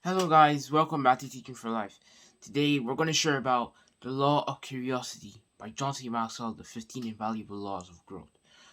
Hello guys, welcome back to Teaching for Life. Today we're going to share about the Law of Curiosity by John C. Maxwell, the 15 Invaluable Laws of Growth.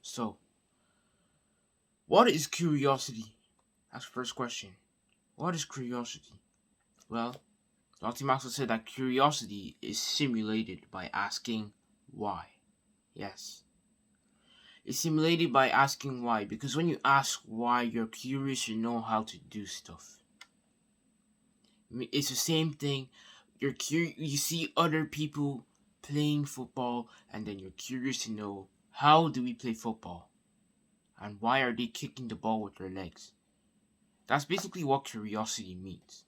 So, what is curiosity? That's the first question. What is curiosity? Well, John C. Maxwell said that curiosity is simulated by asking why. Yes. It's simulated by asking why, because when you ask why, you're curious to know how to do stuff. It's the same thing. You see other people playing football, and then you're curious to know how do we play football, and why are they kicking the ball with their legs. That's basically what curiosity means.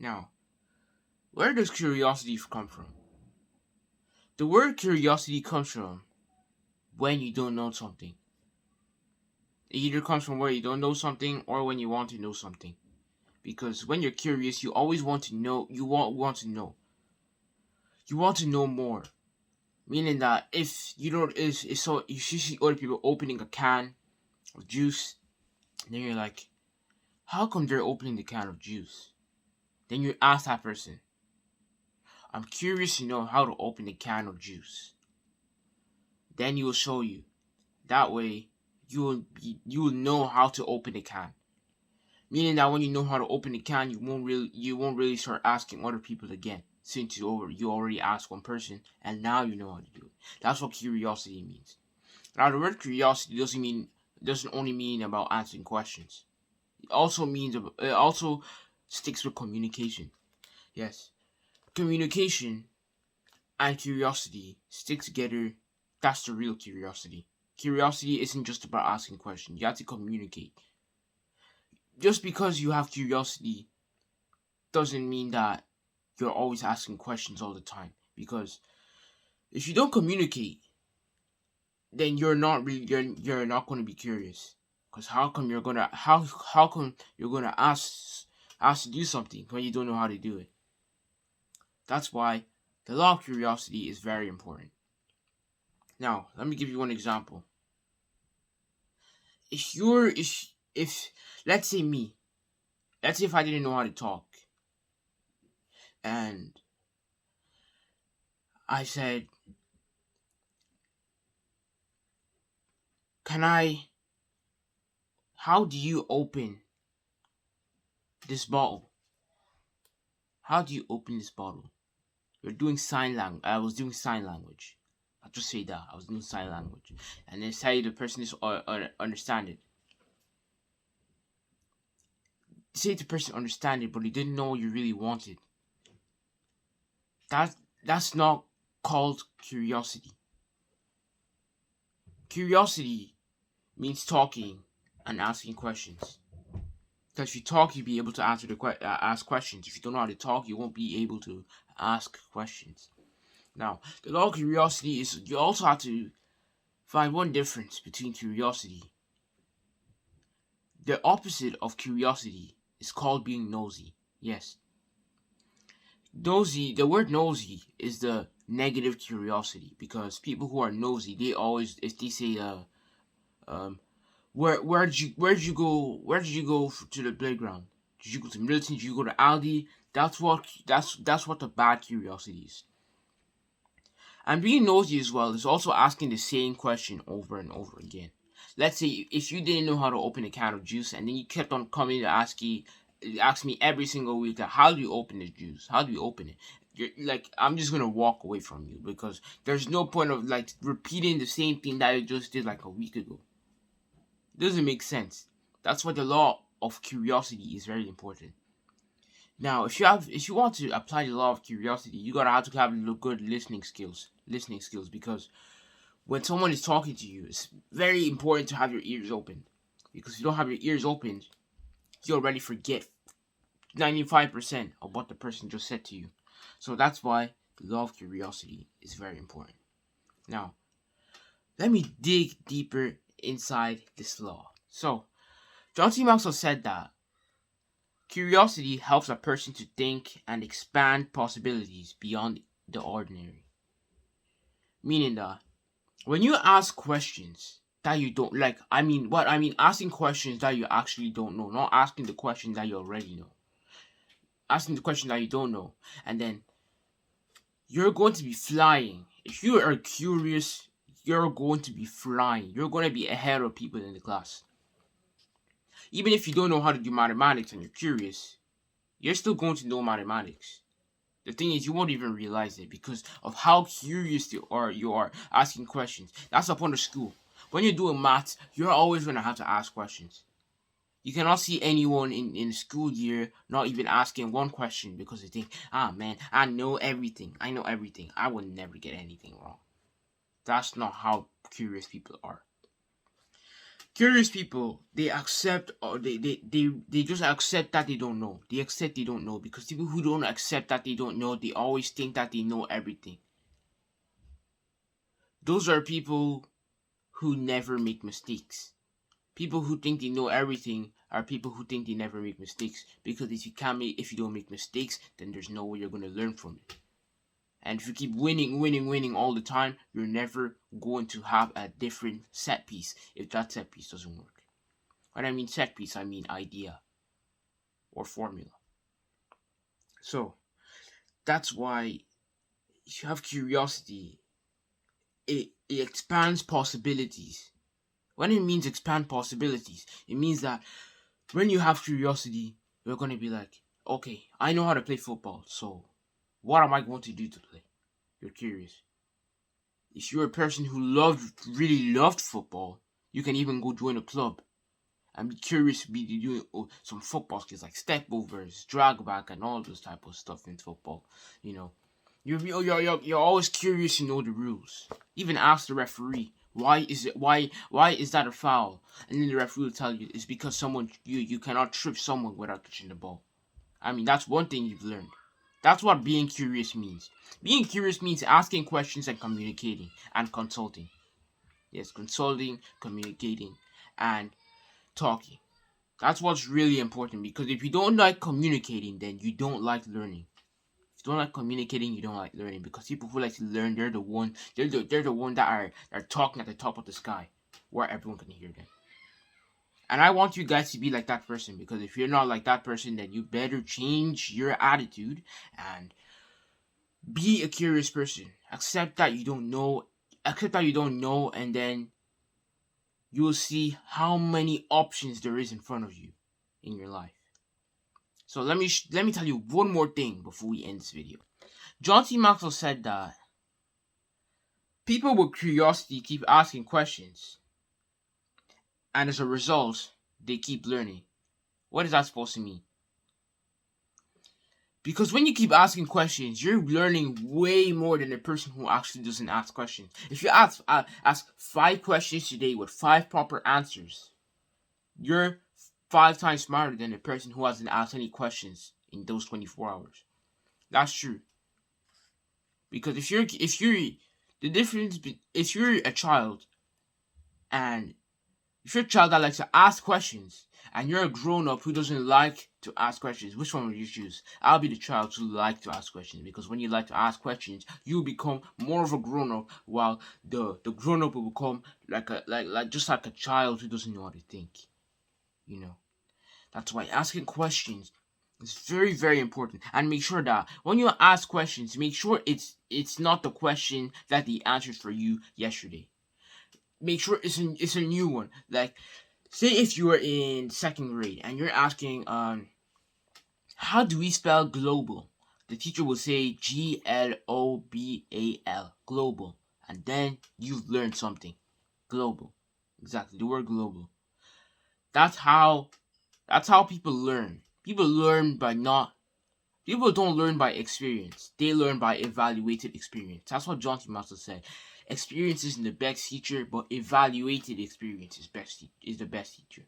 Now, where does curiosity come from? The word curiosity comes from when you don't know something. It either comes from where you don't know something or when you want to know something. Because when you're curious, you always want to know. You want to know. You want to know more. Meaning that if you don't, if so, you see other people opening a can of juice, then you're like, how come they're opening the can of juice? Then you ask that person, I'm curious to know how to open a can of juice. Then he will show you. That way, you will know how to open a can. Meaning that when you know how to open a can, you won't really start asking other people again, since you already asked one person and now you know how to do it. That's what curiosity means. Now, the word curiosity doesn't only mean about answering questions. It also sticks with communication. Yes, communication and curiosity stick together. That's the real curiosity. Curiosity isn't just about asking questions. You have to communicate. Just because you have curiosity doesn't mean that you're always asking questions all the time. Because if you don't communicate, then you're not going to be curious. Because how come you're gonna ask to do something when you don't know how to do it? That's why the law of curiosity is very important. Now, let me give you one example. If let's say me, let's say if I didn't know how to talk, and I said, how do you open this bottle? How do you open this bottle? You're doing sign language. I was doing sign language. I'll just say that. I was doing sign language. And then say the person is understand it. Say the person understand it, but he didn't know what you really wanted. That's not called curiosity. Curiosity means talking and asking questions. Because if you talk, you'll be able to ask questions. If you don't know how to talk, you won't be able to ask questions. Now, the law of curiosity is you also have to find one difference between curiosity. The opposite of curiosity is called being nosy. Yes. Nosy, the word nosy is the negative curiosity, because people who are nosy, they always, if they say, where did you go to the playground? Did you go to Milton? Did you go to Aldi? That's what the bad curiosity is. And being nosy as well is also asking the same question over and over again. Let's say if you didn't know how to open a can of juice, and then you kept on coming to ask me every single week that how do you open the juice? How do you open it? You're like, I'm just gonna walk away from you, because there's no point of like repeating the same thing that you just did like a week ago. It doesn't make sense. That's why the law of curiosity is very important. Now, if you want to apply the law of curiosity, you gotta have to have good listening skills. Because when someone is talking to you, it's very important to have your ears open. Because if you don't have your ears open, you already forget 95% of what the person just said to you. So that's why the law of curiosity is very important. Now, let me dig deeper inside this law. So, John C. Maxwell said that curiosity helps a person to think and expand possibilities beyond the ordinary. Meaning that when you ask questions that you don't asking questions that you actually don't know, not asking the questions that you already know. asking the question that you don't know, and then you're going to be flying. If you are curious, you're going to be flying. You're going to be ahead of people in the class. Even if you don't know how to do mathematics and you're curious, you're still going to know mathematics. The thing is, you won't even realize it because of how curious you are asking questions. That's the point of school. When you're doing maths, you're always going to have to ask questions. You cannot see anyone in school year not even asking one question because they think, man, I know everything. I know everything. I will never get anything wrong. That's not how curious people are. Curious people, they accept, or they just accept that they don't know. They accept they don't know, because people who don't accept that they don't know, they always think that they know everything. Those are people who never make mistakes. People who think they know everything are people who think they never make mistakes, because if you don't make mistakes, then there's no way you're going to learn from it. And if you keep winning all the time, you're never going to have a different set piece if that set piece doesn't work. When I mean set piece, I mean idea or formula. So that's why if you have curiosity, it expands possibilities. When it means expand possibilities, it means that when you have curiosity, you're going to be like, okay, I know how to play football, so what am I going to do to play? You're curious. If you're a person who really loved football, you can even go join a club and be curious to be doing some football skills like step overs, drag back, and all those type of stuff in football. You know, you're always curious to know the rules. Even ask the referee, why is that a foul? And then the referee will tell you it's because you cannot trip someone without touching the ball. I mean, that's one thing you've learned. That's what being curious means. Being curious means asking questions and communicating and consulting. Yes, consulting, communicating, and talking. That's what's really important, because if you don't like communicating, then you don't like learning. If you don't like communicating, you don't like learning, because people who like to learn, they're the one that are talking at the top of the sky where everyone can hear them. And I want you guys to be like that person, because if you're not like that person, then you better change your attitude and be a curious person. Accept that you don't know, and then you'll see how many options there is in front of you in your life. So let me tell you one more thing before we end this video. John C. Maxwell said that people with curiosity keep asking questions, and as a result, they keep learning. What is that supposed to mean? Because when you keep asking questions, you're learning way more than the person who actually doesn't ask questions. If you ask 5 questions today with 5 proper answers, you're 5 times smarter than the person who hasn't asked any questions in those 24 hours. That's true. Because if you're a child, and if you're a child that likes to ask questions, and you're a grown-up who doesn't like to ask questions, which one will you choose? I'll be the child who like to ask questions, because when you like to ask questions, you become more of a grown-up, while the grown-up will become like a child who doesn't know how to think. You know, that's why asking questions is very, very important. And make sure that when you ask questions, make sure it's not the question that they answered for you yesterday. Make sure it's a new one. Like, say if you are in 2nd grade and you're asking, how do we spell global? The teacher will say global, global, and then you've learned something. Global, exactly, the word global. That's how people learn. People don't learn by experience. They learn by evaluated experience. That's what John C. Maxwell said. Experience isn't the best teacher, but evaluated experience is the best teacher.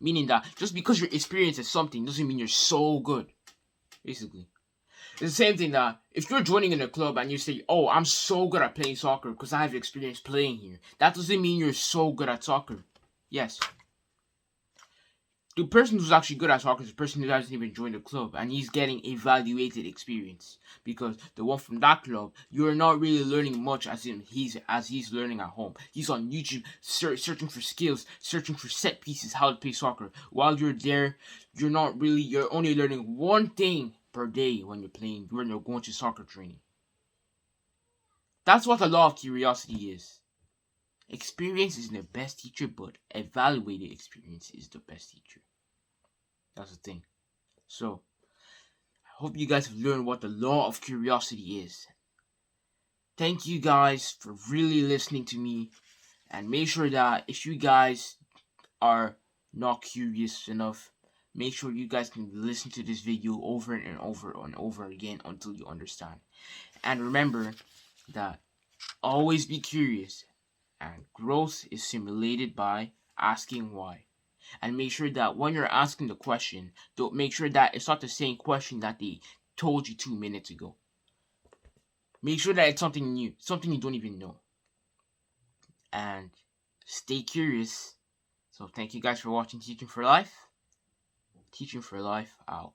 Meaning that just because you're experienced at something doesn't mean you're so good. Basically. It's the same thing that if you're joining in a club and you say, oh, I'm so good at playing soccer because I have experience playing here, that doesn't mean you're so good at soccer. Yes. The person who's actually good at soccer is the person who hasn't even joined the club, and he's getting evaluated experience, because the one from that club, you're not really learning much as he's learning at home. He's on YouTube searching for skills, searching for set pieces, how to play soccer. While you're there, you're only learning one thing per day when you're going to soccer training. That's what the law of curiosity is. Experience is the best teacher, but evaluated experience is the best teacher. That's the thing. So, I hope you guys have learned what the law of curiosity is. Thank you guys for really listening to me. And make sure that if you guys are not curious enough, make sure you guys can listen to this video over and over and over again until you understand. And remember that always be curious, and growth is simulated by asking why. And make sure that when you're asking the question, don't make sure that it's not the same question that they told you 2 minutes ago. Make sure that it's something new, something you don't even know. And stay curious. So thank you guys for watching Teaching for Life. Teaching for Life out.